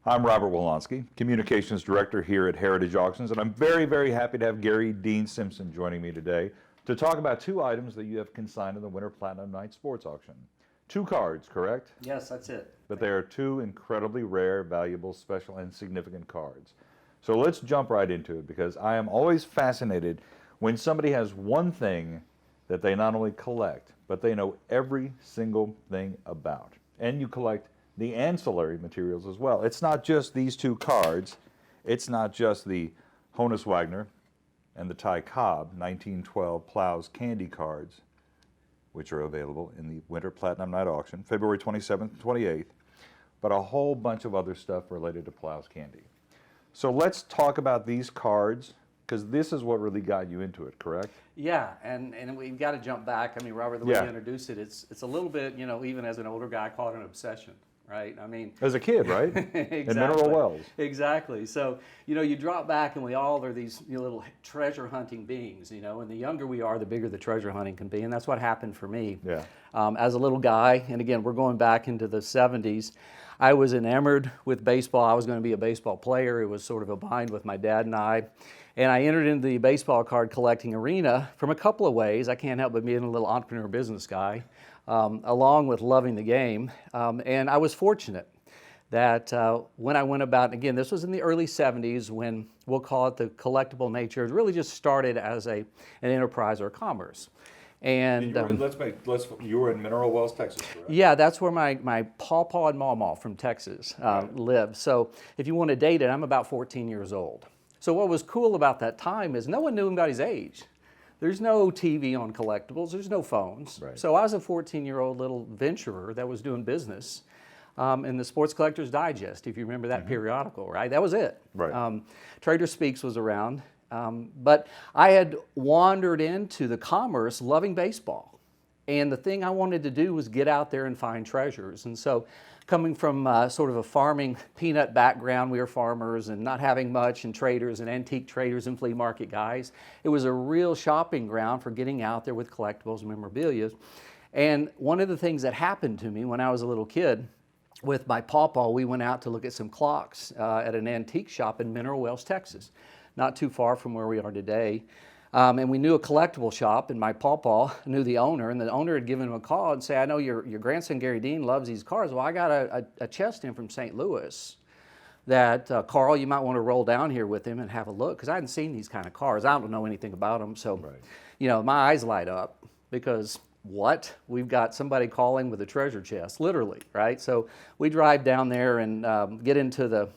I'm Robert Wilonsky, Communications Director here at Heritage Auctions, and I'm very, very happy to have Gary Simpson joining me today to talk about two items that you have consigned in the Winter Platinum Night Sports Auction. Two cards, correct? Yes, that's it. But they are two incredibly rare, valuable, special, and significant cards. So let's jump right into it, because I am always fascinated when somebody has one thing that they not only collect, but they know every single thing about. And you collect the ancillary materials as well. It's not just these two cards. It's not just the Honus Wagner and the Cobb 1912 Plows candy cards, which are available in the Winter Platinum Night Auction, February 27th and 28th, but a whole bunch of other stuff related to Plows candy. So let's talk about these cards, because this is what really got you into it, correct? Yeah, and we've got to jump back. I mean, Robert, the way you introduced it, it's a little bit, you know, even as an older guy, I call it an obsession. Right? I mean, as a kid, right? Exactly. In mineral wells. Exactly. So, you know, you drop back and we all are these little treasure hunting beings, you know, and the younger we are, the bigger the treasure hunting can be. And that's what happened for me. Yeah. As a little guy, and again, we're going back into the 70s, I was enamored with baseball. I was going to be a baseball player. It was sort of a bind with my dad and I. And I entered into the baseball card collecting arena from a couple of ways. I can't help but being a little entrepreneur business guy. Along with loving the game. And I was fortunate that when I went about, again, this was in the early 70s when we'll call it the collectible nature. It really just started as an enterprise or commerce. And you were in Mineral Wells, Texas, correct? Yeah, that's where my pawpaw and mawmaw from Texas lived. So if you want to date it, I'm about 14 years old. So what was cool about that time is no one knew anybody's age. There's no TV on collectibles. There's no phones. Right. So I was a 14-year-old little venturer that was doing business in the Sports Collector's Digest, if you remember that periodical, right? That was it. Right. Trader Speaks was around. But I had wandered into the commerce loving baseball. And the thing I wanted to do was get out there and find treasures. And so coming from sort of a farming peanut background, we were farmers and not having much, and traders and antique traders and flea market guys. It was a real shopping ground for getting out there with collectibles and memorabilia. And one of the things that happened to me when I was a little kid, with my pawpaw, we went out to look at some clocks at an antique shop in Mineral Wells, Texas, not too far from where we are today. And we knew a collectible shop, and my pawpaw knew the owner, and the owner had given him a call and say, I know your grandson Gary Dean loves these cars. Well, I got a chest in from St. Louis that, Carl, you might want to roll down here with him and have a look, because I hadn't seen these kind of cars. I don't know anything about them. So, you know, my eyes light up, because what? We've got somebody calling with a treasure chest, literally, right? So we drive down there and get into the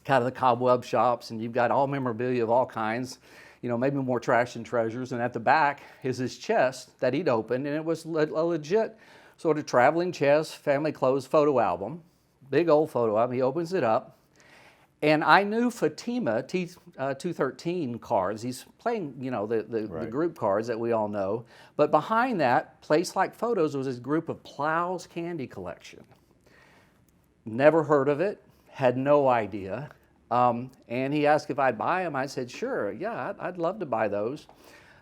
kind of the cobweb shops, and you've got all memorabilia of all kinds. You know, maybe more trash than treasures. And at the back is his chest that he'd opened, and it was a legit sort of traveling chest, family clothes photo album, big old photo album. He opens it up, and I knew Fatima T213 cards. He's playing, you know, the group cards that we all know. But behind that, Place Like Photos, was his group of Plows candy collection. Never heard of it, had no idea. And he asked if I'd buy them. I said, sure, yeah, I'd love to buy those.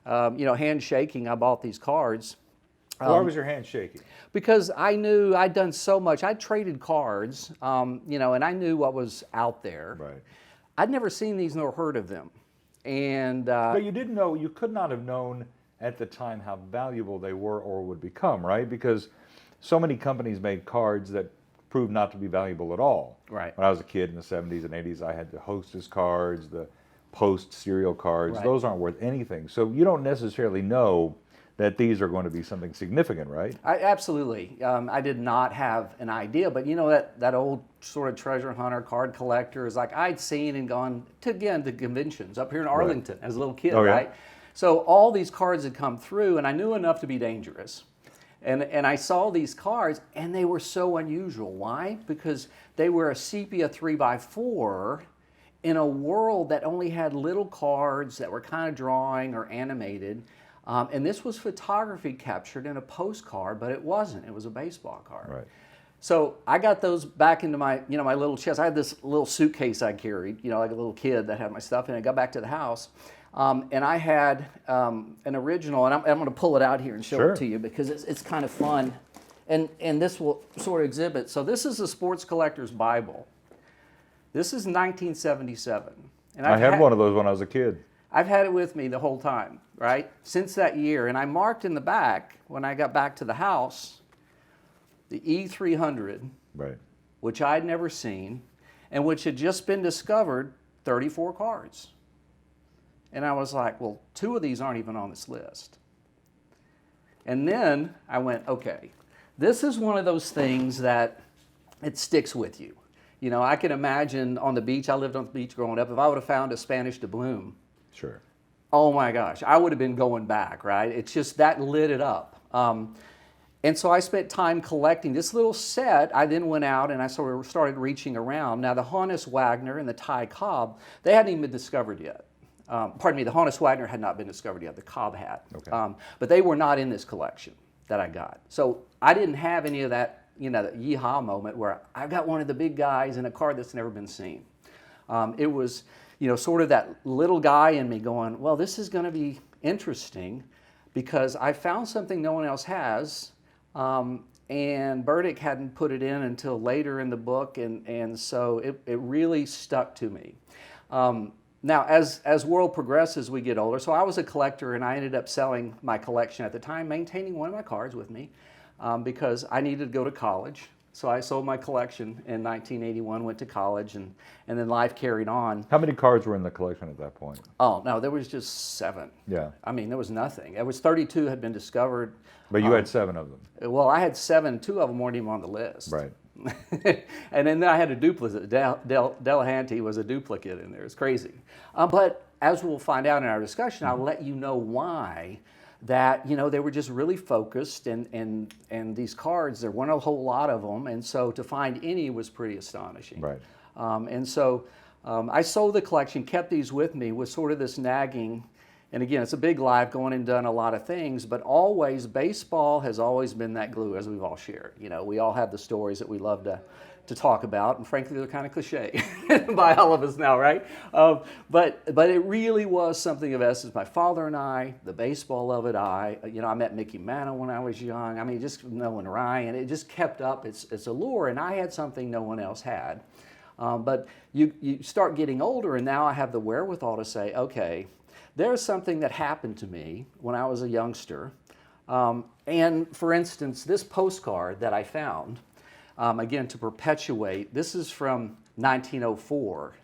You know, hand shaking, I bought these cards. Why was your hand shaking? Because I knew I'd done so much. I'd traded cards, you know, and I knew what was out there. Right. I'd never seen these nor heard of them. And but you didn't know, you could not have known at the time how valuable they were or would become, right? Because so many companies made cards that proved not to be valuable at all. Right. When I was a kid in the 70s and 80s, I had the Hostess cards, the Post cereal cards. Right. Those aren't worth anything. So you don't necessarily know that these are going to be something significant, right? Absolutely. I did not have an idea, but you know, that old sort of treasure hunter card collector is like I'd seen and gone to conventions up here in Arlington as a little kid, right? So all these cards had come through, and I knew enough to be dangerous. And I saw these cards, and they were so unusual. Why? Because they were a sepia 3x4 in a world that only had little cards that were kind of drawing or animated. And this was photography captured in a postcard, but it wasn't. It was a baseball card. Right. So I got those back into my, you know, my little chest. I had this little suitcase I carried, you know, like a little kid that had my stuff in it. I got back to the house. And I had an original, and I'm going to pull it out here and show it to you because it's kind of fun. And this will sort of exhibit. So this is the Sports Collector's Bible. This is 1977. And I had one of those when I was a kid. I've had it with me the whole time, right? Since that year. And I marked in the back, when I got back to the house, the E300, Right. which I'd never seen, and which had just been discovered 34 cards. And I was like, well, 2 of these aren't even on this list. And then I went, okay, this is one of those things that it sticks with you. You know, I can imagine on the beach, I lived on the beach growing up, if I would have found a Spanish doubloon, Sure. oh my gosh, I would have been going back, right? It's just that lit it up. And so I spent time collecting this little set. I then went out and I sort of started reaching around. Now the Honus, Wagner, and the Thai Cobb, they hadn't even been discovered yet. Pardon me, the Honus Wagner had not been discovered yet, the Cobb had. Okay. But they were not in this collection that I got. So I didn't have any of that, you know, that yeehaw moment where I got one of the big guys in a card that's never been seen. It was, you know, sort of that little guy in me going, well, this is going to be interesting because I found something no one else has, and Burdick hadn't put it in until later in the book, and so it really stuck to me. Now, as world progresses, we get older. So I was a collector, and I ended up selling my collection at the time, maintaining one of my cards with me because I needed to go to college. So I sold my collection in 1981, went to college, and then life carried on. How many cards were in the collection at that point? Oh, no, there was just 7. Yeah. I mean, there was nothing. It was 32 had been discovered. But you had 7 of them. Well, I had 7. 2 of them weren't even on the list. Right. And then I had a duplicate. Delahanty was a duplicate in there. It's crazy. But as we'll find out in our discussion, I'll let you know why that, you know, they were just really focused, and these cards, there weren't a whole lot of them, and so to find any was pretty astonishing. Right. And so I sold the collection, kept these with me with sort of this nagging, and again, it's a big life, going and done a lot of things, but always, baseball has always been that glue, as we've all shared. You know, we all have the stories that we love to talk about, and frankly, they're kind of cliche by all of us now, right? But it really was something of essence. My father and I, the baseball of it, I met Mickey Mantle when I was young. I mean, just knowing Ryan, it just kept up its allure, and I had something no one else had. But you start getting older, and now I have the wherewithal to say, okay, there's something that happened to me when I was a youngster. And for instance, this postcard that I found, again, to perpetuate, this is from 1904.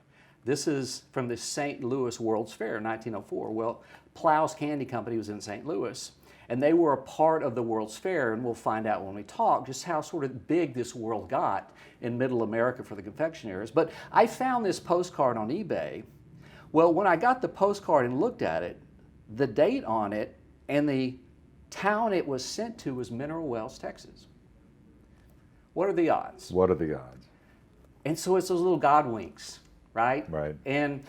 This is from the St. Louis World's Fair, 1904. Well, Plows Candy Company was in St. Louis, and they were a part of the World's Fair, and we'll find out when we talk just how sort of big this world got in Middle America for the confectionaries. But I found this postcard on eBay. Well, when I got the postcard and looked at it, the date on it and the town it was sent to was Mineral Wells, Texas. What are the odds? What are the odds? And so it's those little God winks, right? Right. And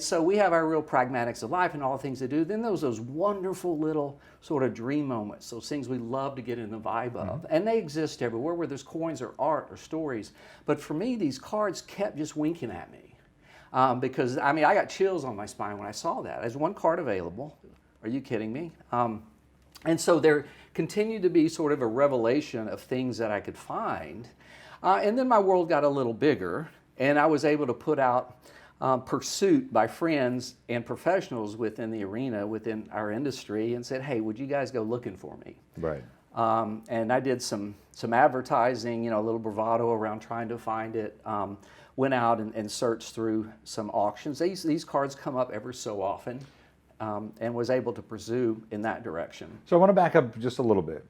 so we have our real pragmatics of life and all the things to do. Then those wonderful little sort of dream moments, those things we love to get in the vibe of. And they exist everywhere, where there's coins or art or stories. But for me, these cards kept just winking at me. Because, I mean, I got chills on my spine when I saw that. There's one card available. Are you kidding me? And so there continued to be sort of a revelation of things that I could find. And then my world got a little bigger, and I was able to put out pursuit by friends and professionals within the arena, within our industry, and said, hey, would you guys go looking for me? Right. And I did some advertising, you know, a little bravado around trying to find it. Went out and searched through some auctions. These cards come up ever so often, and was able to pursue in that direction. So I want to back up just a little bit,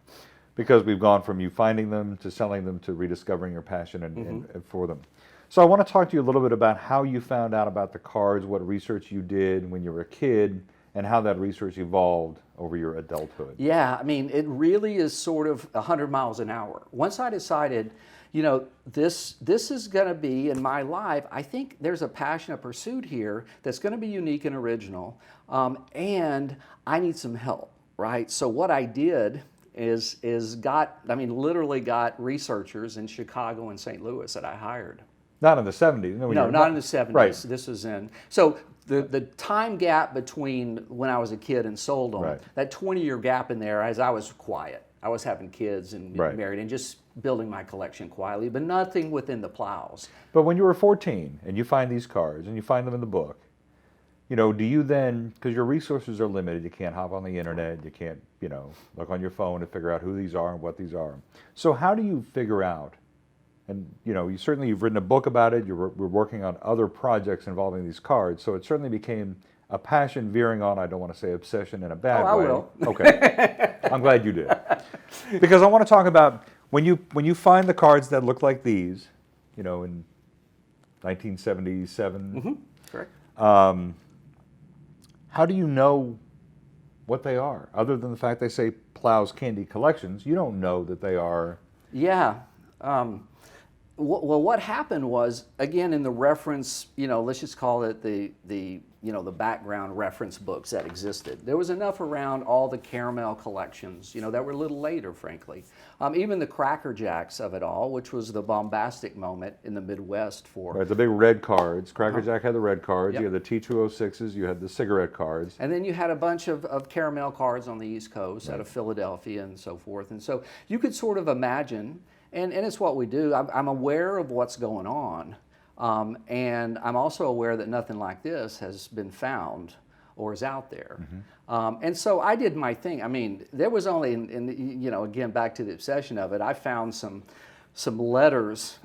because we've gone from you finding them to selling them to rediscovering your passion and for them. So I want to talk to you a little bit about how you found out about the cards, what research you did when you were a kid, and how that research evolved over your adulthood. Yeah, I mean, it really is sort of 100 miles an hour. Once I decided, you know, this is going to be in my life, I think there's a passion, a pursuit here that's going to be unique and original, and I need some help, right? So what I did is literally got researchers in Chicago and St. Louis that I hired. Not in the 70s. No, not in the 70s. Right. This was in. So the time gap between when I was a kid and sold them, right. that 20-year gap in there, as I was quiet. I was having kids and Right. married and just building my collection quietly, but nothing within the Plows. But when you were 14 and you find these cards and you find them in the book, do you then, because your resources are limited, you can't hop on the internet, you can't, look on your phone to figure out who these are and what these are. So how do you figure out, and you've written a book about it, we're working on other projects involving these cards, so it certainly became a passion veering on, I don't want to say obsession in a bad way. I will. Okay. I'm glad you did. Because I want to talk about when you find the cards that look like these, in 1977. Correct. How do you know what they are? Other than the fact they say Plows Candy Collections, you don't know that they are. Yeah. Well, what happened was, again, in the reference, let's just call it the background reference books that existed. There was enough around all the caramel collections, that were a little later, frankly. Even the Cracker Jacks of it all, which was the bombastic moment in the Midwest for. Right, the big red cards. Cracker Jack had the red cards. Yep. You had the T206s. You had the cigarette cards. And then you had a bunch of caramel cards on the East Coast, out of Philadelphia and so forth. And so you could sort of imagine, and it's what we do. I'm aware of what's going on. And I'm also aware that nothing like this has been found or is out there. And so I did my thing. I mean, there was only, again, back to the obsession of it, I found some letters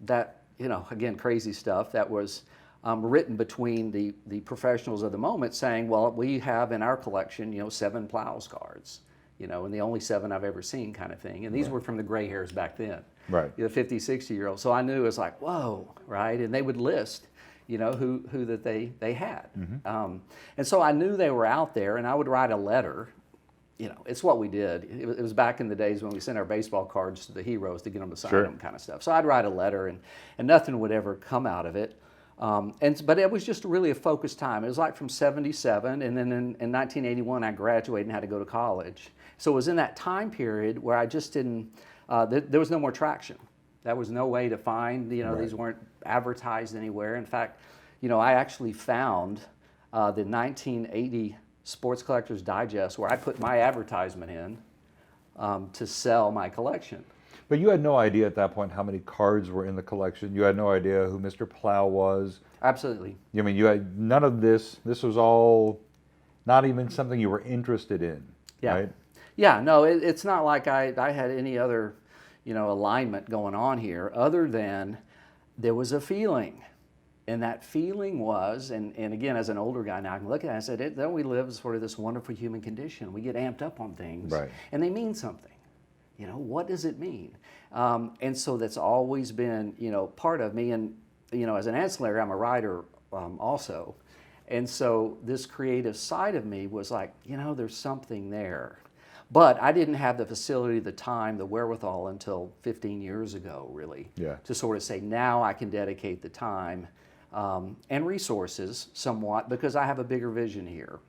that, again, crazy stuff that was written between the professionals of the moment saying, well, we have in our collection, 7 Plows cards, and the only 7 I've ever seen kind of thing. And these were from the gray hairs back then. Right. The 50, 60-year-olds. So I knew it was like, whoa, right? And they would list, who that they had. And so I knew they were out there, and I would write a letter. It's what we did. It was back in the days when we sent our baseball cards to the heroes to get them to sign them kind of stuff. So I'd write a letter, and nothing would ever come out of it. But it was just really a focused time. It was like from 77, and then in 1981 I graduated and had to go to college. So it was in that time period where I just didn't, there was no more traction. There was no way to find, these weren't advertised anywhere. In fact, I actually found the 1980 Sports Collectors Digest where I put my advertisement in to sell my collection. But you had no idea at that point how many cards were in the collection. You had no idea who Mr. Plow was. Absolutely. I mean, you had none of this. This was all not even something you were interested in, right? Yeah, no, it's not like I had any other, alignment going on here other than there was a feeling. And that feeling was, and again, as an older guy now, I can look at it and I said, don't we live sort of this wonderful human condition? We get amped up on things, and they mean something. What does it mean? And so that's always been, part of me. And, as an ancillary, I'm a writer also. And so this creative side of me was like, there's something there. But I didn't have the facility, the time, the wherewithal until 15 years ago, really, to sort of say, now I can dedicate the time and resources somewhat because I have a bigger vision here.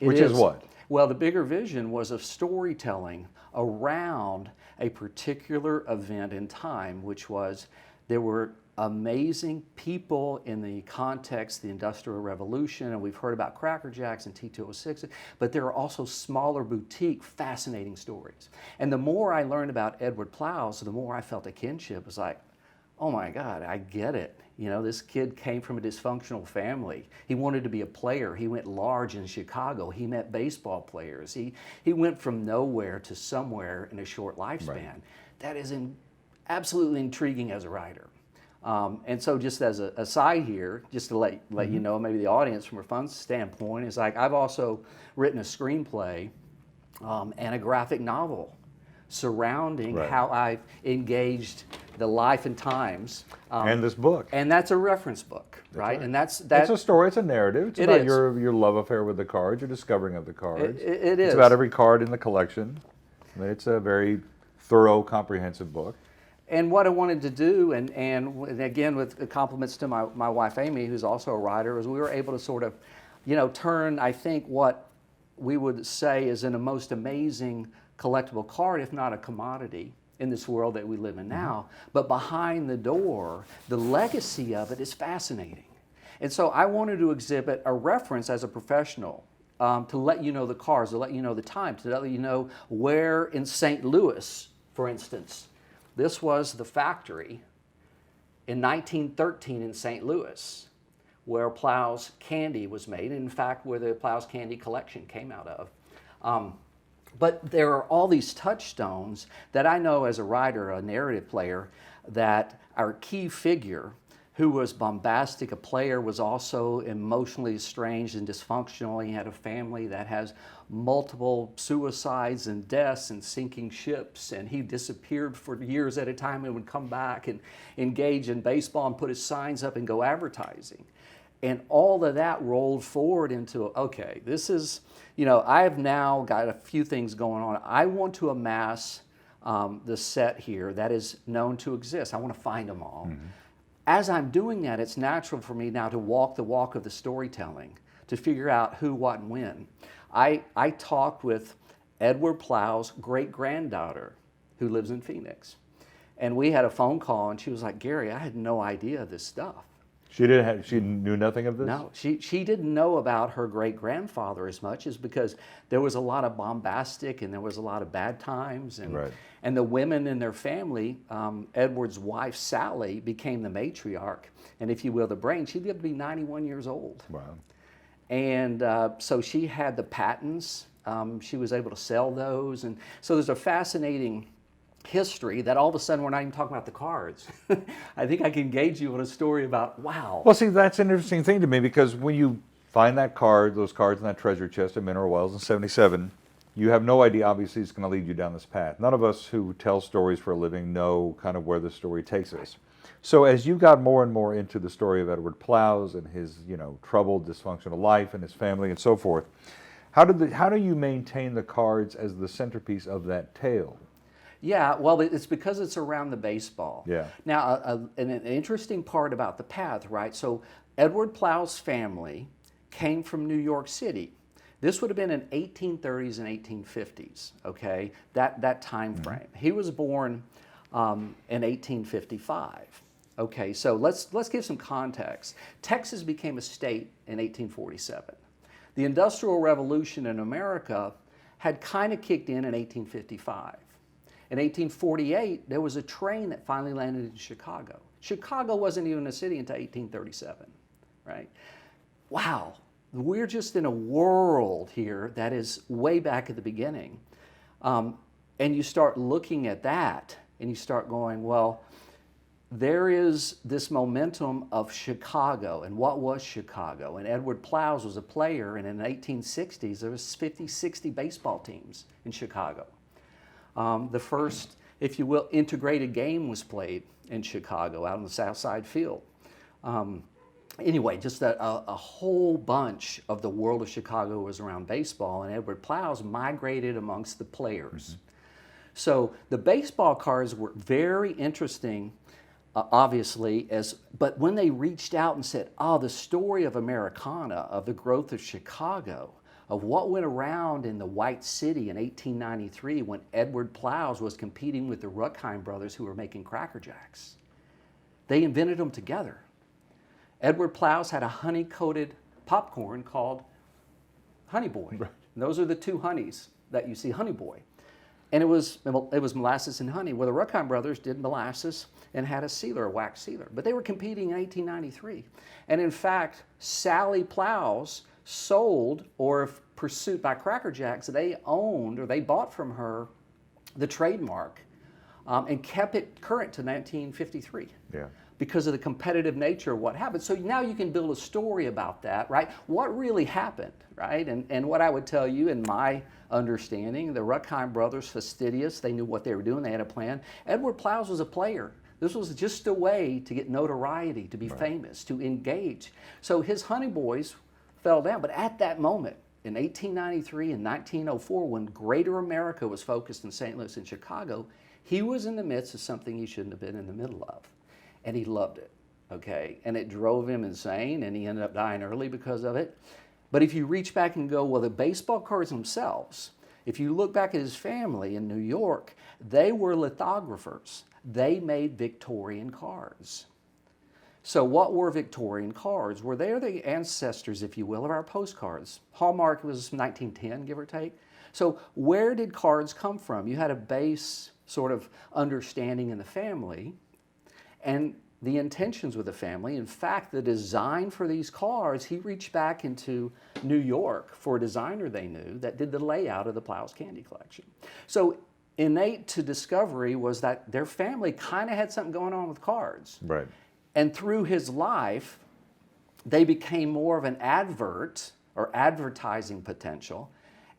Which is what? Well, the bigger vision was of storytelling around a particular event in time, which was there were amazing people in the context of the Industrial Revolution, and we've heard about Cracker Jacks and T206, but there are also smaller boutique, fascinating stories. And the more I learned about Edward Plows, the more I felt a kinship. It was like, oh my God, I get it. This kid came from a dysfunctional family. He wanted to be a player. He went large in Chicago. He met baseball players. He went from nowhere to somewhere in a short lifespan. That is absolutely intriguing as a writer. And so just as a side here, just to let you know, maybe the audience from a fun standpoint, is like I've also written a screenplay and a graphic novel surrounding how I've engaged the life and times. And this book. And that's a reference book, right? And that's it's a story, it's a narrative. It's about your love affair with the cards, your discovering of the cards. It is. It's about every card in the collection. I mean, it's a very thorough, comprehensive book. And what I wanted to do, and again with compliments to my wife Amy, who's also a writer, is we were able to sort of, turn, I think, what we would say is in a most amazing collectible card, if not a commodity, in this world that we live in now. But behind the door, the legacy of it is fascinating. And so I wanted to exhibit a reference as a professional to let you know the cars, to let you know the time, to let you know where in St. Louis, for instance. This was the factory in 1913 in St. Louis, where Plows candy was made, and in fact, where the Plows candy collection came out of. But there are all these touchstones that I know as a writer, a narrative player, that our key figure, who was bombastic, a player, was also emotionally estranged and dysfunctional. He had a family that has multiple suicides and deaths and sinking ships, and he disappeared for years at a time and would come back and engage in baseball and put his signs up and go advertising. And all of that rolled forward into, okay, this is, I have now got a few things going on. I want to amass the set here that is known to exist. I want to find them all. Mm-hmm. As I'm doing that, it's natural for me now to walk the walk of the storytelling, to figure out who, what, and when. I talked with Edward Plow's great-granddaughter, who lives in Phoenix. And we had a phone call, and she was like, Gary, I had no idea of this stuff. She knew nothing of this? No, she didn't know about her great-grandfather as much, as because there was a lot of bombastic and there was a lot of bad times. And, right. And the women in their family, Edward's wife, Sally, became the matriarch, and if you will, the brain. She lived to be 91 years old. Wow. And so she had the patents. She was able to sell those. And so there's a fascinating history that all of a sudden we're not even talking about the cards. I think I can engage you on a story about, wow. Well, see, that's an interesting thing to me, because when you find that card, those cards in that treasure chest at Mineral Wells in 77, you have no idea, obviously, it's going to lead you down this path. None of us who tell stories for a living know kind of where the story takes us. So as you got more and more into the story of Edward Plows and his, troubled, dysfunctional life and his family and so forth, how do you maintain the cards as the centerpiece of that tale? Yeah, well, it's because it's around the baseball. Yeah. Now, an interesting part about the path, right? So Edward Plow's family came from New York City. This would have been in 1830s and 1850s, okay, that time frame. Mm-hmm. He was born in 1855. Okay, so let's give some context. Texas became a state in 1847. The Industrial Revolution in America had kind of kicked in 1855. In 1848, there was a train that finally landed in Chicago. Chicago wasn't even a city until 1837, right? Wow, we're just in a world here that is way back at the beginning. And you start looking at that, and you start going, well, there is this momentum of Chicago, and what was Chicago? And Edward Plows was a player, and in the 1860s, there was 50, 60 baseball teams in Chicago. The first, if you will, integrated game was played in Chicago out on the South Side Field. Anyway, just a whole bunch of the world of Chicago was around baseball, and Edward Plows migrated amongst the players. Mm-hmm. So the baseball cards were very interesting, obviously, but when they reached out and said, the story of Americana, of the growth of Chicago, of what went around in the White City in 1893 when Edward Plows was competing with the Ruckheim brothers who were making Cracker Jacks. They invented them together. Edward Plows had a honey-coated popcorn called Honey Boy. Right. And those are the two honeys that you see, Honey Boy. And it was molasses and honey. Well, the Ruckheim brothers did molasses and had a sealer, a wax sealer. But they were competing in 1893. And in fact, Sally Plows sold, or if pursued by Cracker Jacks, they owned or they bought from her the trademark and kept it current to 1953. Yeah. Because of the competitive nature of what happened. So now you can build a story about that, right? What really happened, right? And what I would tell you in my understanding, the Ruckheim brothers, fastidious, they knew what they were doing, they had a plan. Edward Plows was a player. This was just a way to get notoriety, to be famous, to engage. So his Honey Boys fell down. But at that moment, in 1893 and 1904, when greater America was focused in St. Louis and Chicago, he was in the midst of something he shouldn't have been in the middle of. And he loved it, okay? And it drove him insane, and he ended up dying early because of it. But if you reach back and go, well, the baseball cards themselves, if you look back at his family in New York, they were lithographers. They made Victorian cards. So what were Victorian cards? Were they the ancestors, if you will, of our postcards? Hallmark was 1910, give or take. So where did cards come from? You had a base sort of understanding in the family and the intentions with the family. In fact, the design for these cards, he reached back into New York for a designer they knew that did the layout of the Plows candy collection. So innate to discovery was that their family kind of had something going on with cards. Right. And through his life, they became more of an advert or advertising potential,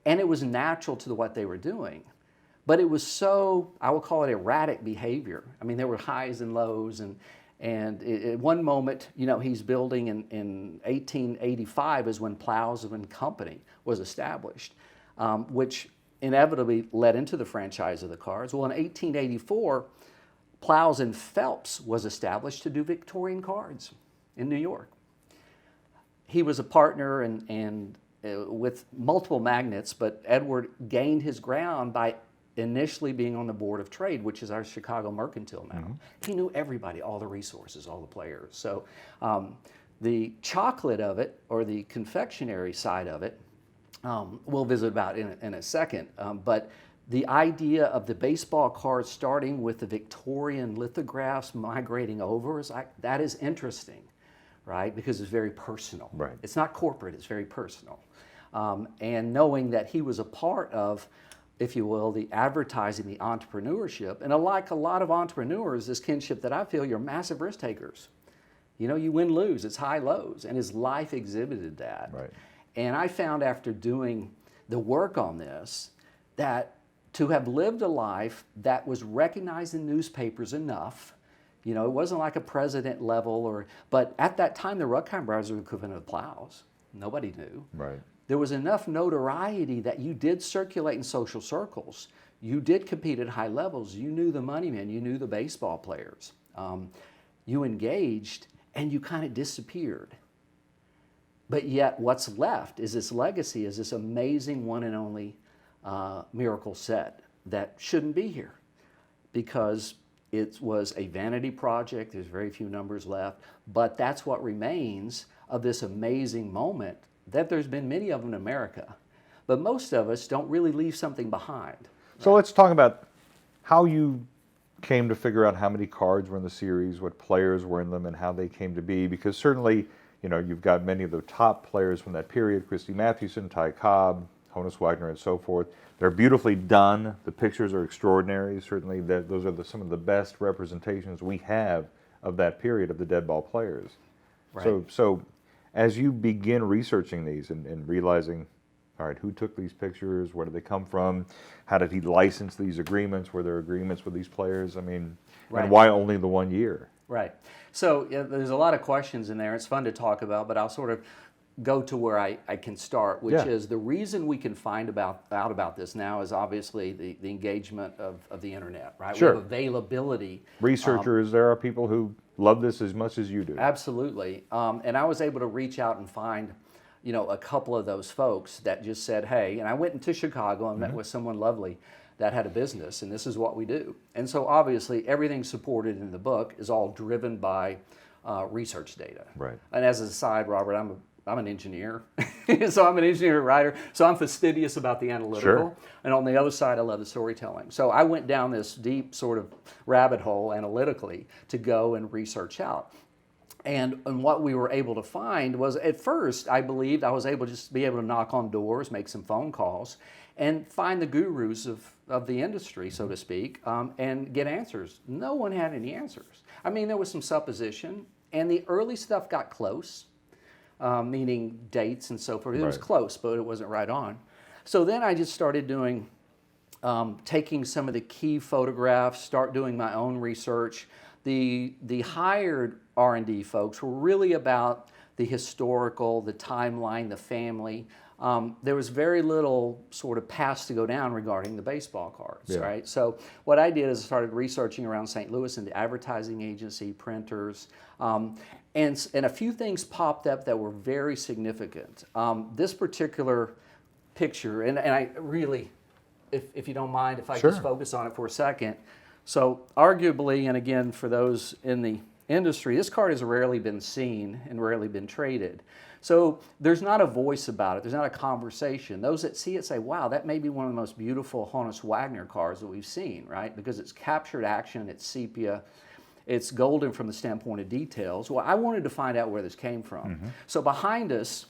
and it was natural to what they were doing. But it was so, I would call it erratic behavior. I mean, there were highs and lows, and at one moment, you know, he's building in 1885 is when Plows and Company was established, which inevitably led into the franchise of the cards. Well, in 1884, Plows and Phelps was established to do Victorian cards in New York. He was a partner and with multiple magnates, but Edward gained his ground by initially being on the Board of Trade, which is our Chicago Mercantile now. Mm-hmm. He knew everybody, all the resources, all the players. So the chocolate of it, or the confectionery side of it, we'll visit about in a second, but the idea of the baseball cards starting with the Victorian lithographs migrating over, that is interesting, right? Because it's very personal. Right. It's not corporate, it's very personal. And knowing that he was a part of, if you will, the advertising, the entrepreneurship, and like a lot of entrepreneurs, this kinship that I feel, you're massive risk takers. You know, you win, lose, it's high lows, and his life exhibited that. Right. And I found after doing the work on this that to have lived a life that was recognized in newspapers enough, you know, it wasn't like a president level, but at that time the Ruckheim brothers were the equivalent of Plows. Nobody knew. Right. There was enough notoriety that you did circulate in social circles. You did compete at high levels. You knew the money men. You knew the baseball players. You engaged, and you kind of disappeared. But yet what's left is this legacy, is this amazing one and only miracle set that shouldn't be here because it was a vanity project. There's very few numbers left, but that's what remains of this amazing moment that there's been many of them in America, but most of us don't really leave something behind. So let's talk about how you came to figure out how many cards were in the series, what players were in them, and how they came to be, because certainly, you know, you've got many of the top players from that period, Christy Mathewson, Ty Cobb, Honus, Wagner, and so forth. They're beautifully done. The pictures are extraordinary. Certainly, those are some of the best representations we have of that period of the dead ball players. Right. So as you begin researching these and realizing, all right, who took these pictures? Where did they come from? How did he license these agreements? Were there agreements with these players? I mean, right. And why only the 1 year? Right. So yeah, there's a lot of questions in there. It's fun to talk about, but I'll sort of go to where I can start, which is the reason we can find out about this now is obviously the engagement of the internet, right? Sure. We have availability. Researchers, there are people who love this as much as you do. Absolutely. And I was able to reach out and find, you know, a couple of those folks that just said, hey, and I went into Chicago and met with someone lovely that had a business, and this is what we do. And so obviously everything supported in the book is all driven by research data. Right. And as an aside, Robert, I'm an engineer, so I'm an engineer writer, so I'm fastidious about the analytical. Sure. And on the other side, I love the storytelling. So I went down this deep sort of rabbit hole analytically to go and research out. And what we were able to find was, at first, I believed I was able to just be able to knock on doors, make some phone calls, and find the gurus of the industry, so to speak, and get answers. No one had any answers. I mean, there was some supposition, and the early stuff got close. Meaning dates and so forth. It was close, but it wasn't right on. So then I just started doing, taking some of the key photographs, start doing my own research. The hired R&D folks were really about the historical, the timeline, the family. There was very little sort of paths to go down regarding the baseball cards, right? So what I did is I started researching around St. Louis and the advertising agency, printers, and a few things popped up that were very significant. This particular picture, and I really, if you don't mind, if I just focus on it for a second. So arguably, and again, for those in industry, this card has rarely been seen and rarely been traded. So there's not a voice about it. There's not a conversation. Those that see it say, wow, that may be one of the most beautiful Honus Wagner cars that we've seen, right? Because it's captured action, it's sepia, it's golden from the standpoint of details. Well, I wanted to find out where this came from. So behind us,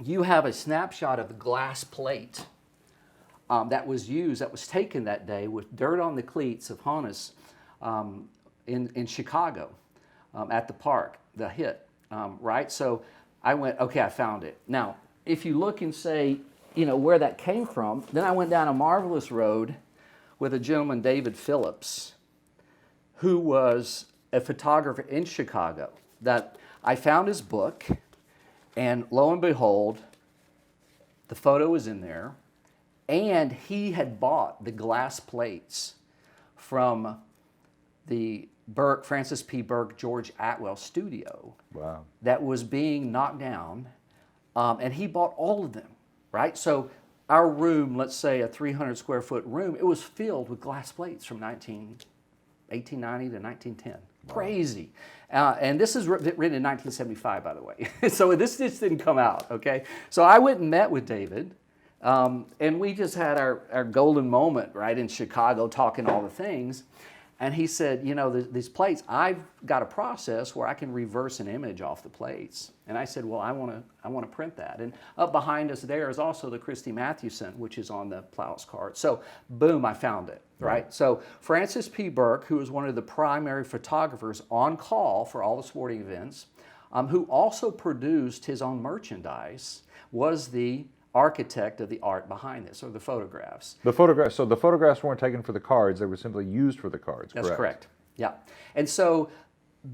you have a snapshot of the glass plate that was used, that was taken that day with dirt on the cleats of Honus in Chicago at the park, the hit, right? So I went, okay, I found it. Now, if you look and say, you know, where that came from, then I went down a marvelous road with a gentleman, David Phillips, who was a photographer in Chicago. That I found his book, and lo and behold, the photo was in there, and he had bought the glass plates from the Francis P. Burke, George Atwell studio. Wow. That was being knocked down, and he bought all of them, right? So our room, let's say a 300 square foot room, it was filled with glass plates from 1890 to 1910. Wow. Crazy. And this is written in 1975, by the way. So this just didn't come out, okay? So I went and met with David, and we just had our golden moment, right, in Chicago, talking all the things. And he said, you know, these plates, I've got a process where I can reverse an image off the plates. And I said, well, I want to print that. And up behind us there is also the Christy Mathewson, which is on the Plows card. So boom, I found it, right? So Francis P. Burke, who was one of the primary photographers on call for all the sporting events, who also produced his own merchandise, was the architect of the art behind this, or the photographs. The photographs. So the photographs weren't taken for the cards; they were simply used for the cards. That's correct. Yeah, and so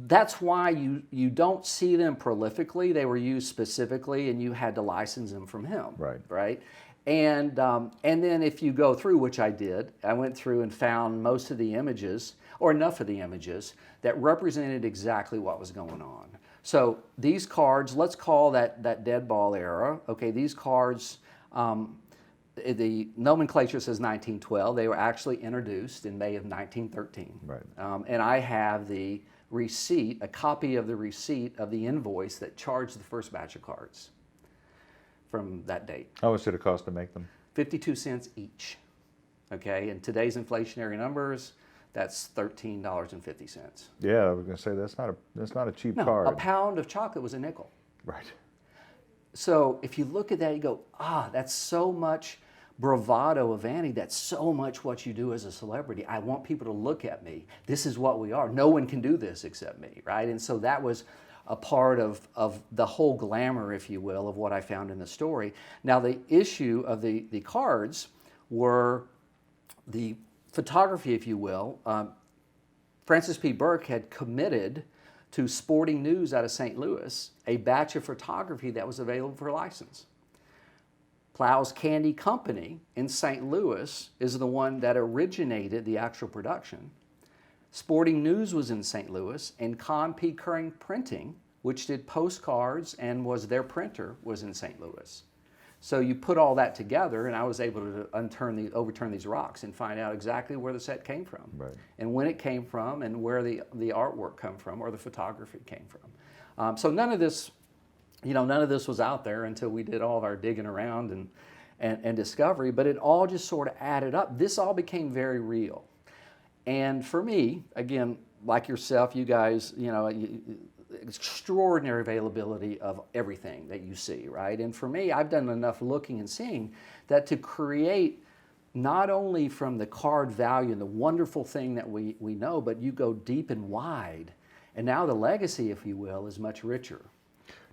that's why you don't see them prolifically. They were used specifically, and you had to license them from him. Right. Right. And then if you go through, which I did, I went through and found most of the images, or enough of the images, that represented exactly what was going on. So these cards, let's call that dead ball era. Okay, these cards, the nomenclature says 1912. They were actually introduced in May of 1913. Right. And I have the receipt, a copy of the receipt of the invoice that charged the first batch of cards from that date. How much did it cost to make them? 52 cents each. Okay, in today's inflationary numbers, that's $13.50. Yeah, I was going to say that's not a cheap No, card. a pound of chocolate was a nickel. Right. So if you look at that, you go, that's so much bravado of Annie. That's so much what you do as a celebrity. I want people to look at me. This is what we are. No one can do this except me, right? And so that was a part of the whole glamour, if you will, of what I found in the story. Now, the issue of the cards were the photography, if you will. Francis P. Burke had committed to Sporting News out of St. Louis a batch of photography that was available for license. Plow's Candy Company in St. Louis is the one that originated the actual production. Sporting News was in St. Louis, and Con P. Curring Printing, which did postcards and was their printer, was in St. Louis. So you put all that together, and I was able to overturn these rocks and find out exactly where the set came from, Right. and when it came from, and where the artwork come from, or the photography came from. So none of this was out there until we did all of our digging around and discovery. But it all just sort of added up. This all became very real, and for me, again, like yourself, you guys, extraordinary availability of everything that you see, right? And for me, I've done enough looking and seeing that to create not only from the card value and the wonderful thing that we know, but you go deep and wide. And now the legacy, if you will, is much richer.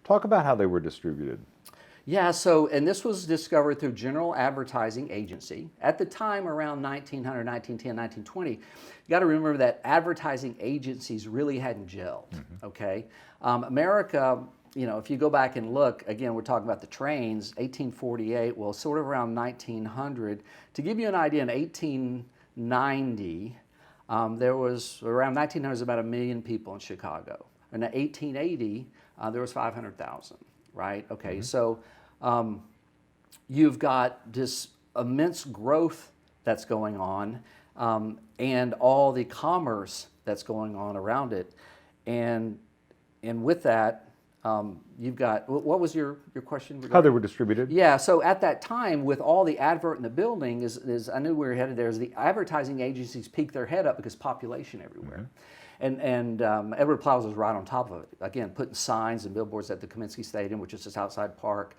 Talk about how they were distributed. Yeah, and this was discovered through General Advertising Agency. At the time, around 1900, 1910, 1920, you got to remember that advertising agencies really hadn't gelled, okay? America, if you go back and look, again, we're talking about the trains, 1848, well, sort of around 1900. To give you an idea, in 1890, there was, around 1900, was about 1 million people in Chicago. And in 1880, there was 500,000, right? Okay, so you've got this immense growth that's going on, and all the commerce that's going on around it. And with that, you've got, what was your question? How they were distributed? Yeah, so at that time, with all the advert in the building, is I knew we were headed there, is the advertising agencies peaked their head up because population everywhere. And Edward Plows was right on top of it. Again, putting signs and billboards at the Kaminsky Stadium, which is this outside park,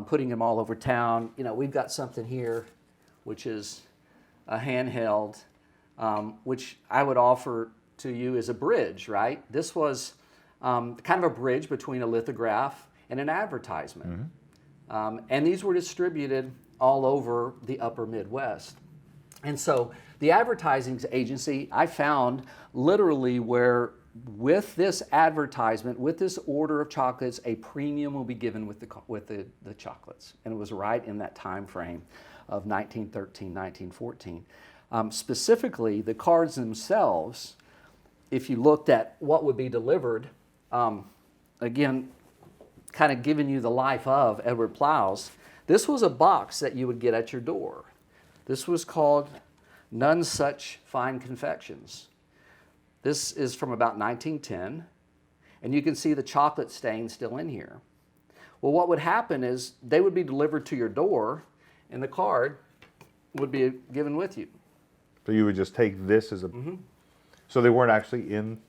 putting them all over town. You know, we've got something here, which is a handheld, which I would offer to you as a bridge, right? This was kind of a bridge between a lithograph and an advertisement. And these were distributed all over the upper Midwest. And so the advertising agency, I found literally where with this advertisement, with this order of chocolates, a premium will be given with the chocolates. And it was right in that time frame of 1913, 1914. Specifically, the cards themselves, if you looked at what would be delivered, again, kind of giving you the life of Edward Plows, this was a box that you would get at your door. This was called None Such Fine Confections. This is from about 1910, and you can see the chocolate stain still in here. Well, what would happen is they would be delivered to your door, and the card would be given with you. So you would just take this as a... So they weren't actually in...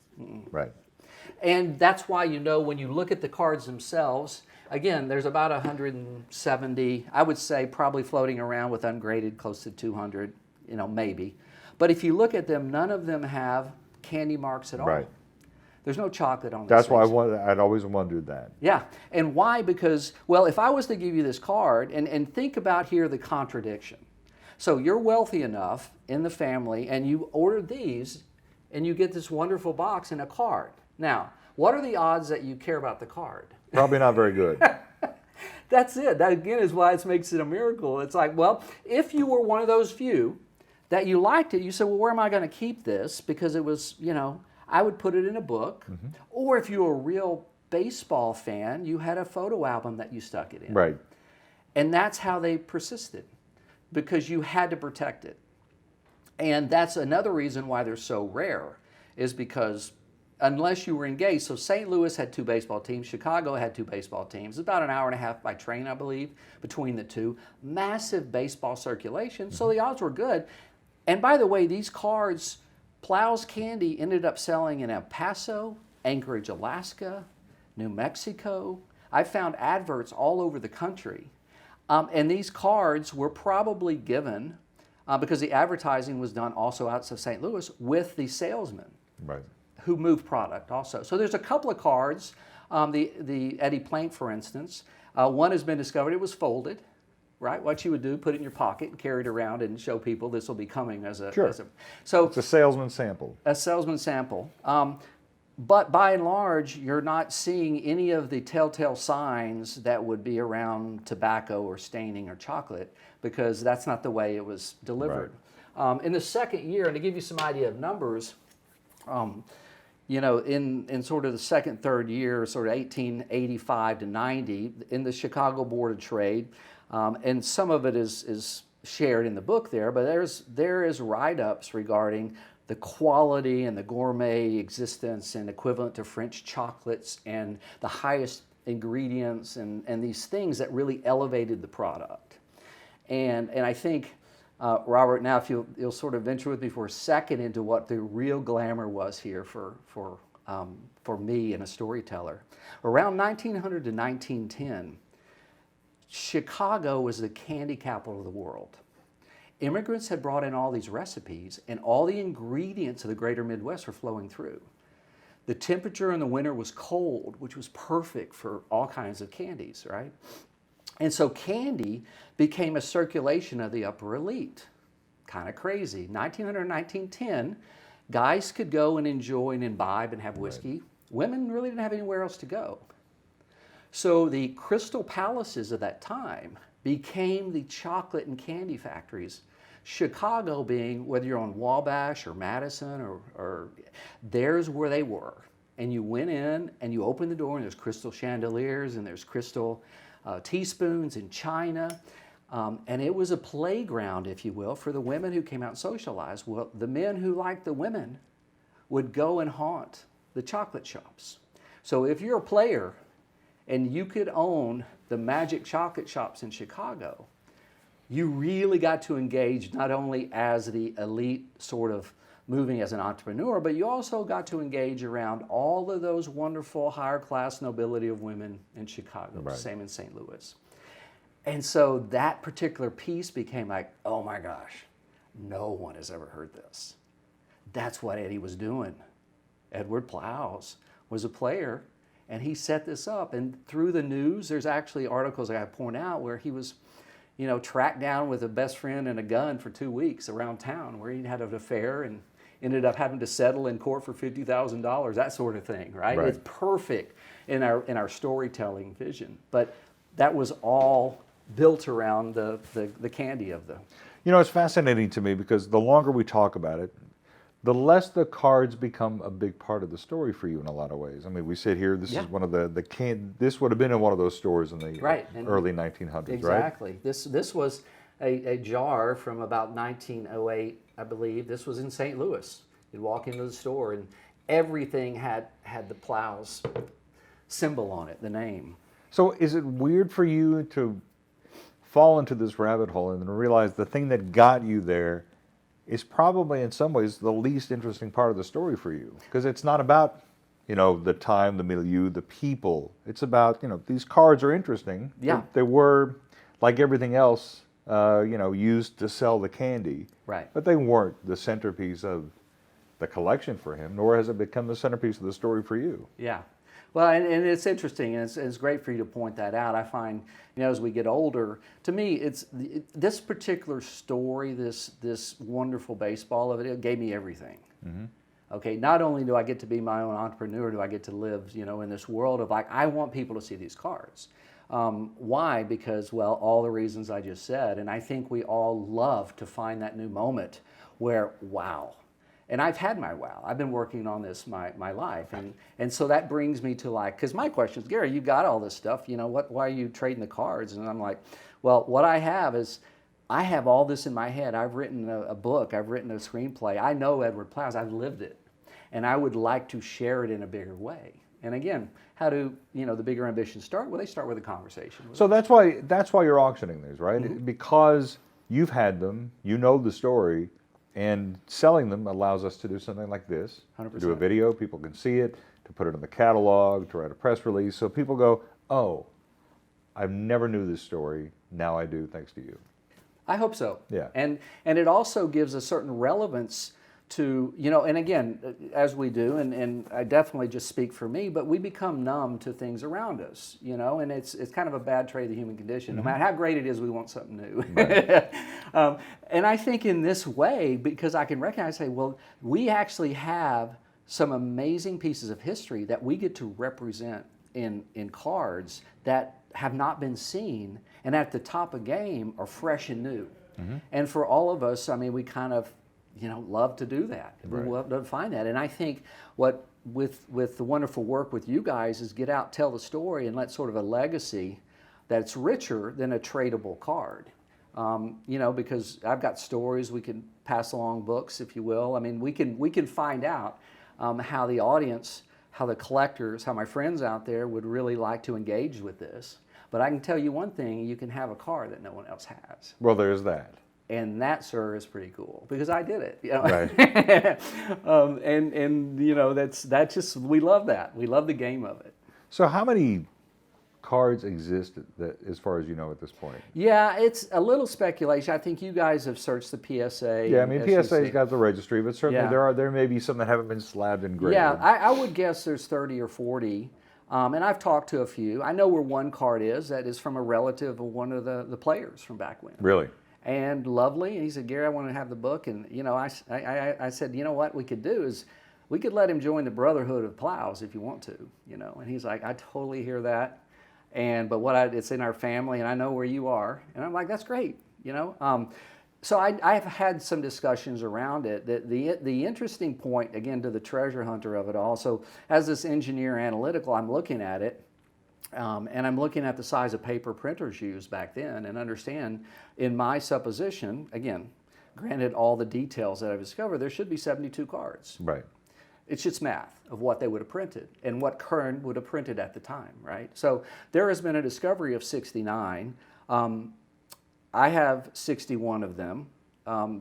Right. And that's why, you know, when you look at the cards themselves, again, there's about 170, I would say probably floating around with ungraded close to 200, you know, maybe. But if you look at them, none of them have candy marks at all. Right. There's no chocolate on That's why things. I'd always wondered that. Yeah. And why? Because, well, if I was to give you this card, and think about here the contradiction. So you're wealthy enough in the family, and you order these, and you get this wonderful box and a card. Now, what are the odds that you care about the card? Probably not very good. That's it. That, again, is why it makes it a miracle. It's like, well, if you were one of those few that you liked it, you said, well, where am I going to keep this? Because it was, you know, I would put it in a book. Or if you were a real baseball fan, you had a photo album that you stuck it in. Right. And that's how they persisted, because you had to protect it. And that's another reason why they're so rare, is because unless you were engaged, so St. Louis had 2 baseball teams, Chicago had 2 baseball teams, about an hour and a half by train, I believe, between the two. Massive baseball circulation, so the odds were good. And by the way, these cards, Plows Candy ended up selling in El Paso, Anchorage, Alaska, New Mexico. I found adverts all over the country. And these cards were probably given, because the advertising was done also outside of St. Louis, with the salesman. Right. Who moved product also. So there's a couple of cards, the Eddie Plank, for instance. One has been discovered, it was folded, right? What you would do, put it in your pocket and carry it around and show people this will be coming as a... Sure. So It's a salesman sample. a salesman sample. But by and large, you're not seeing any of the telltale signs that would be around tobacco or staining or chocolate, because that's not the way it was delivered. In the second year, and to give you some idea of numbers, you know, in sort of the second, third year, sort of 1885 to 90, in the Chicago Board of Trade, and some of it is shared in the book there, but there is write-ups regarding the quality and the gourmet existence and equivalent to French chocolates and the highest ingredients and these things that really elevated the product. And I think, Robert, now if you'll sort of venture with me for a second into what the real glamour was here for me and a storyteller. Around 1900 to 1910, Chicago was the candy capital of the world. Immigrants had brought in all these recipes, and all the ingredients of the greater Midwest were flowing through. The temperature in the winter was cold, which was perfect for all kinds of candies, right? And so candy became a circulation of the upper elite. Kind of crazy. 1900, 1910, guys could go and enjoy and imbibe and have whiskey. Right. Women really didn't have anywhere else to go. So the Crystal Palaces of that time became the chocolate and candy factories. Chicago being, whether you're on Wabash or Madison, or there's where they were. And you went in and you opened the door and there's crystal chandeliers and there's crystal teaspoons and china. And it was a playground, if you will, for the women who came out and socialized. Well, the men who liked the women would go and haunt the chocolate shops. So if you're a player and you could own the magic chocolate shops in Chicago, you really got to engage not only as the elite sort of moving as an entrepreneur, but you also got to engage around all of those wonderful higher class nobility of women in Chicago, Right. same in St. Louis. And so that particular piece became like, oh my gosh, no one has ever heard this. That's what Eddie was doing. Edward Plows was a player, and he set this up. And through the news, there's actually articles I point out where he was, tracked down with a best friend and a gun for 2 weeks around town, where he had an affair and ended up having to settle in court for $50,000, that sort of thing, right? Right. It's perfect in our storytelling vision. But that was all built around the candy of the... It's fascinating to me because the longer we talk about it, the less the cards become a big part of the story for you in a lot of ways. I mean, we sit here, this Yeah. is one of this would have been in one of those stores in the Right. And early 1900s, right? exactly. This was a jar from about 1908, I believe. This was in St. Louis. You'd walk into the store and everything had the Plows symbol on it, the name. So is it weird for you to fall into this rabbit hole and then realize the thing that got you there is probably in some ways the least interesting part of the story for you? Because it's not about, the time, the milieu, the people. It's about, these cards are interesting. Yeah. They were, like everything else, used to sell the candy. Right. But they weren't the centerpiece of the collection for him, nor has it become the centerpiece of the story for you. Yeah. Well, and it's interesting, and it's great for you to point that out. I find, as we get older, to me, this particular story, this wonderful baseball of it gave me everything. Mm-hmm. Okay, not only do I get to be my own entrepreneur, do I get to live, in this world of I want people to see these cards. Why? Because, well, all the reasons I just said, and I think we all love to find that new moment where, wow. And I've had my wow. I've been working on this my life. And so that brings me to because my question is, Gary, you got all this stuff, why are you trading the cards? And I'm like, well, what I have is, I have all this in my head. I've written a book, I've written a screenplay. I know Edward Plows, I've lived it. And I would like to share it in a bigger way. And again, how do, the bigger ambitions start? Well, they start with a conversation. So that's why you're auctioning these, right? Mm-hmm. Because you've had them, you know the story, and selling them allows us to do something like this. 100%. To do a video, people can see it, to put it in the catalog, to write a press release. So people go, oh, I never knew this story. Now I do, thanks to you. I hope so. Yeah. And it also gives a certain relevance to, and again, as we do, and I definitely just speak for me, but we become numb to things around us, and it's kind of a bad trait of the human condition. No matter how great it is, we want something new. Right. And I think in this way, because I can recognize, say, well, we actually have some amazing pieces of history that we get to represent in cards that have not been seen, and at the top of game are fresh and new. Mm-hmm. And for all of us, I mean, we kind of, love to do that. Right. We love to find that. And I think what with the wonderful work with you guys is get out, tell the story, and let sort of a legacy that's richer than a tradable card. Because I've got stories, we can pass along books, if you will. I mean, we can find out how the audience, how the collectors, how my friends out there would really like to engage with this. But I can tell you one thing, you can have a card that no one else has. Well, there's that. And that, sir, is pretty cool because I did it. Right. That's just, we love that. We love the game of it. So how many cards exist that, as far as you know at this point? Yeah, it's a little speculation. I think you guys have searched the PSA. Yeah, I mean, PSA's got the registry, but certainly Yeah. there may be some that haven't been slabbed and graded. Yeah, I would guess there's 30 or 40. And I've talked to a few. I know where one card is that is from a relative of one of the players from back when. Really? And lovely. And he said, Gary, I want to have the book. And, I said, what we could do is we could let him join the Brotherhood of Plows if you want to, And he's like, I totally hear that. But it's in our family and I know where you are. And I'm like, that's great, So I've had some discussions around it. The interesting point, again, to the treasure hunter of it all, so as this engineer analytical, I'm looking at it, and I'm looking at the size of paper printers used back then and understand, in my supposition, again, granted all the details that I've discovered, there should be 72 cards. Right. It's just math of what they would have printed and what Kern would have printed at the time, right? So there has been a discovery of 69. I have 61 of them.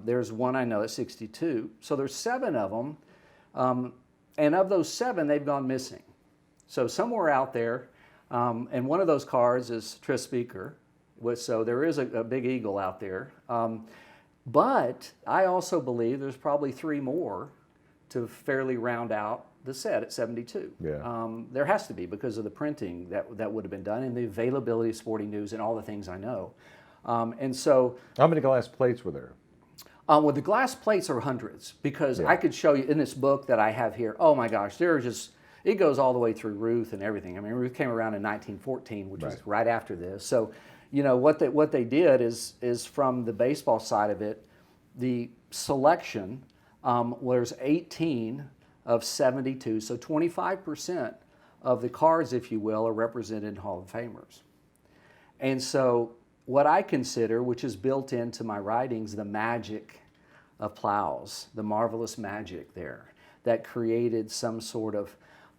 There's one I know at 62. So there's 7 of them. And of those 7, they've gone missing. So somewhere out there, and one of those cards is Tris Speaker. So there is a big eagle out there. But I also believe there's probably 3 more to fairly round out the set at 72. Yeah. There has to be because of the printing that would have been done and the availability of sporting news and all the things I know. And so, How many glass plates were there? well, the glass plates are hundreds because I could show you in this book that I have here. Oh my gosh, there are just, it goes all the way through Ruth and everything. I mean, Ruth came around in 1914, which is right after this. So, you know, what they did is from the baseball side of it, the selection was 18 of 72, so 25% of the cards, if you will, are represented in Hall of Famers. And so what I consider, which is built into my writings, the magic of Plows, the marvelous magic there that created some sort of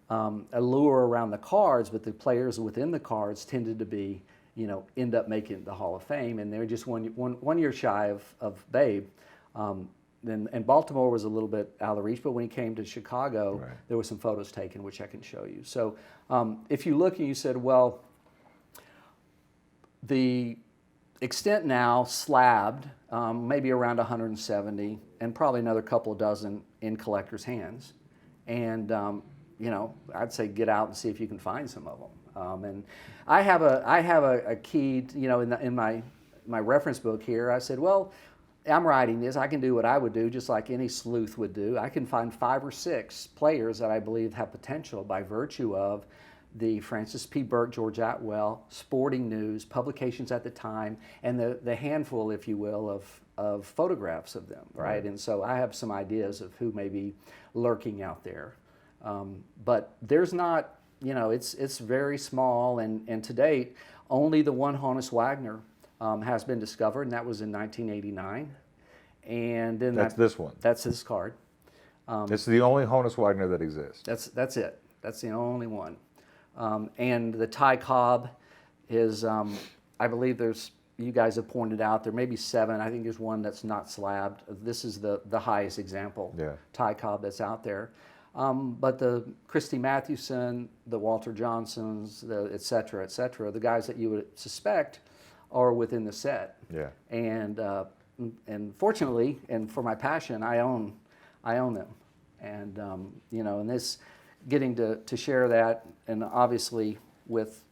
allure around the cards, but the players within the cards tended to be, you know, end up making the Hall of Fame, and they're just one year shy of Babe. And Baltimore was a little bit out of the reach, but when he came to Chicago, there were some photos taken, which I can show you. So if you look and you said, well, the extent now slabbed, maybe around 170, and probably another couple of dozen in collectors' hands. And you know, I'd say get out and see if you can find some of them. And I have a key, you know, in my reference book here. I said, well, I'm writing this. I can do what I would do, just like any sleuth would do. I can find 5 or 6 players that I believe have potential by virtue of the Francis P. Burke, George Atwell, Sporting News, publications at the time, and the handful, if you will, of photographs of them, right? And so I have some ideas of who may be lurking out there. But there's not, you know, it's very small, and to date, only the one Honus Wagner has been discovered, and that was in 1989. And then That's this one. That's this card. It's the only Honus Wagner that exists. That's it. That's the only one. And the Ty Cobb is, I believe there's, you guys have pointed out, there may be 7. I think there's one that's not slabbed. This is the highest example, Ty Cobb, that's out there. But the Christy Mathewson, the Walter Johnsons, the et cetera, the guys that you would suspect are within the set. Yeah. And fortunately, and for my passion, I own them. And you know, and this getting to share that, and obviously with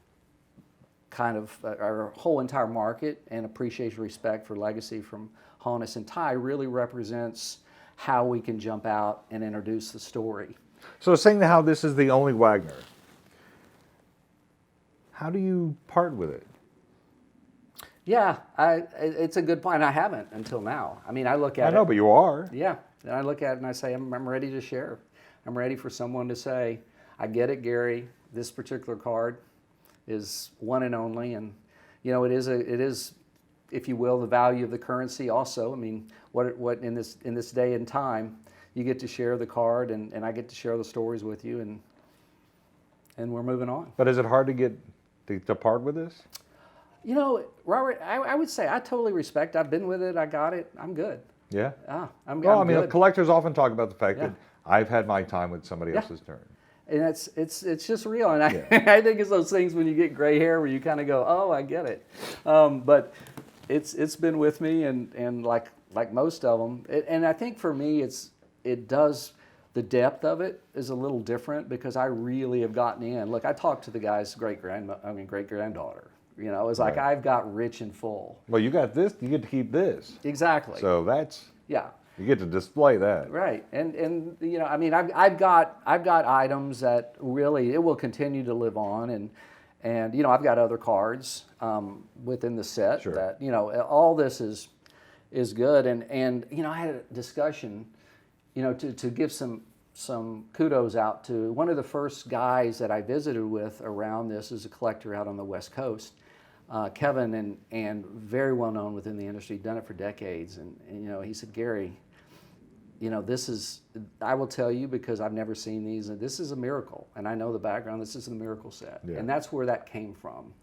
kind of our whole entire market and appreciation, respect for legacy from Honus and Ty really represents how we can jump out and introduce the story. So saying how this is the only Wagner, how do you part with it? Yeah, it's a good point. I haven't until now. I mean, I look at it. I know, but you are. Yeah, and I look at it and I say, I'm ready to share. I'm ready for someone to say, I get it, Gary. This particular card is one and only, and you know, it is, if you will, the value of the currency. Also, I mean, what in this day and time, you get to share the card, and I get to share the stories with you, and we're moving on. But is it hard to get to part with this? You know, Robert, I would say I totally respect. I've been with it. I got it. I'm good. Yeah. I'm Well, I mean, good. collectors often talk about the fact that I've had my time with somebody else's turn. And it's just real. And I think it's those things when you get gray hair where you kind of go, oh, I get it. But it's been with me, and like most of them. And I think for me, the depth of it is a little different because I really have gotten in. Look, I talked to the guy's great granddaughter. You know, it's like I've got rich and full. Well, you got this. You get to keep this. Exactly. So that's yeah. You get to display that. Right, and you know, I mean, I've got items that really it will continue to live on, and you know, I've got other cards within the set that, you know, all this is good, and you know, I had a discussion, you know, to give some kudos out to one of the first guys that I visited with around this is a collector out on the West Coast. Kevin, and very well known within the industry, done it for decades, and you know, he said, Gary, you know, this is, I will tell you because I've never seen these, and this is a miracle. And I know the background, this is a miracle set. Yeah. And that's where that came from.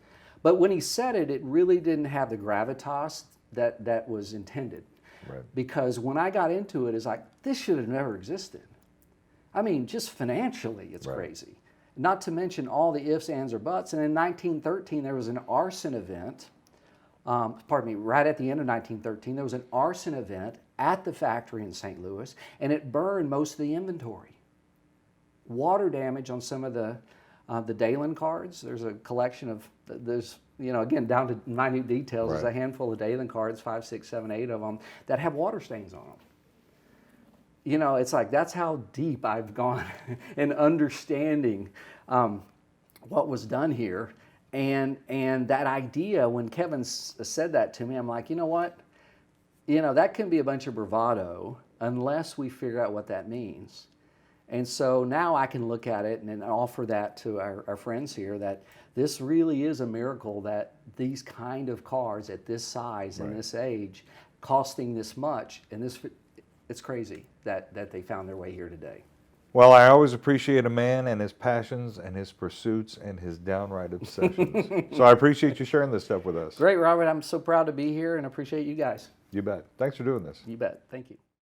But when he said it, it really didn't have the gravitas that was intended. Right. Because when I got into it, it's like, this should have never existed. I mean, just financially, it's Right. crazy. Not to mention all the ifs, ands, or buts. And in 1913, there was an arson event. Pardon me, right at the end of 1913, there was an arson event at the factory in St. Louis, and it burned most of the inventory. Water damage on some of the Dalen cards. There's a collection of, there's, you know, again, down to minute details, there's a handful of Dalen cards, 5, 6, 7, 8 of them, that have water stains on them. You know, it's like, that's how deep I've gone in understanding what was done here. And that idea, when Kevin said that to me, I'm like, you know what? You know, that can be a bunch of bravado unless we figure out what that means. And so now I can look at it and offer that to our friends here, that this really is a miracle that these kind of cars at this size and this age costing this much, and this, it's crazy that they found their way here today. Well, I always appreciate a man and his passions and his pursuits and his downright obsessions. So I appreciate you sharing this stuff with us. Great, Robert. I'm so proud to be here and appreciate you guys. You bet. Thanks for doing this. You bet. Thank you.